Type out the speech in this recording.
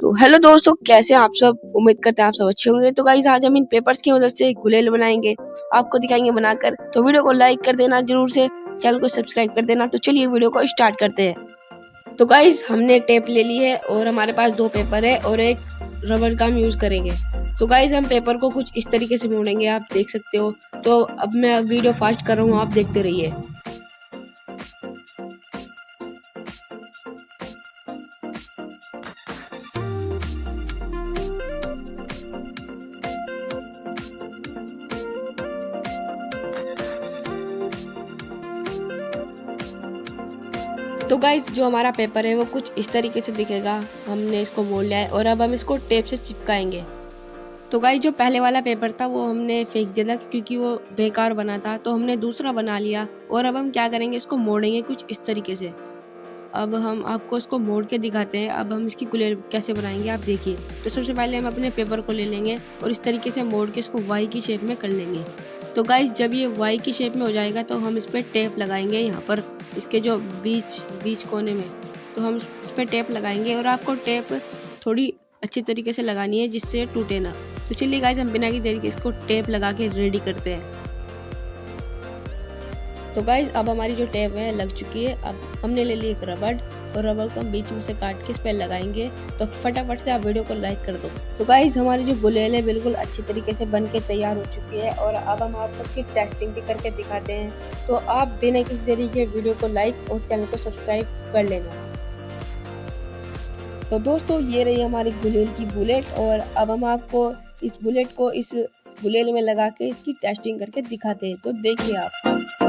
तो हेलो दोस्तों, कैसे हैं आप सब। उम्मीद करते हैं आप सब अच्छे होंगे। तो गाइस आज हम इन पेपर्स की मदद से गुलेल बनाएंगे, आपको दिखाएंगे बनाकर। तो वीडियो को लाइक कर देना जरूर से, चैनल को सब्सक्राइब कर देना। तो चलिए वीडियो को स्टार्ट करते हैं। तो गाइस हमने टेप ले ली है और हमारे पास 2 पेपर है और एक रबर का हम यूज करेंगे। तो गाइस हम पेपर को कुछ इस तरीके से मोड़ेंगे, आप देख सकते हो। तो अब मैं वीडियो फास्ट कर रहा हूँ, आप देखते रहिए। तो गाइस जो हमारा पेपर है वो कुछ इस तरीके से दिखेगा। हमने इसको मोड़ लिया है और अब हम इसको टेप से चिपकाएंगे। तो गाइस जो पहले वाला पेपर था वो हमने फेंक दिया था क्योंकि वो बेकार बना था, तो हमने दूसरा बना लिया। और अब हम क्या करेंगे, इसको मोड़ेंगे कुछ इस तरीके से। अब हम आपको इसको मोड़ के दिखाते हैं। अब हम इसकी गुलेल कैसे बनाएंगे, आप देखिए। तो सबसे पहले हम अपने पेपर को ले लेंगे और इस तरीके से मोड़ के इसको वाई की शेप में कर लेंगे। तो गाइस जब ये वाई की शेप में हो जाएगा तो हम इस पर टेप लगाएंगे, यहाँ पर इसके जो बीच कोने में। तो हम इस पर टेप लगाएंगे और आपको टेप थोड़ी अच्छी तरीके से लगानी है जिससे ये टूटे ना। तो चलिए गाइस हम बिना की तरीके इसको टेप लगा के रेडी करते हैं। तो गाइस अब हमारी जो टेप है लग चुकी है। अब हमने ले ली एक रबड़ और रबड़ को हम बीच में से काट के इस पर लगाएंगे। तो फटाफट से आप वीडियो को लाइक कर दो। तो गाइस हमारी जो गुलेल है बिल्कुल अच्छी तरीके से बन के तैयार हो चुकी है और अब हम आपको इसकी टेस्टिंग भी करके दिखाते हैं। तो आप बिना किसी देरी के वीडियो को लाइक और चैनल को सब्सक्राइब कर लेना। तो दोस्तों ये रही हमारी गुलेल की बुलेट और अब हम आपको इस बुलेट को इस गुलेल में लगा के इसकी टेस्टिंग करके दिखाते हैं। तो देखिए आप।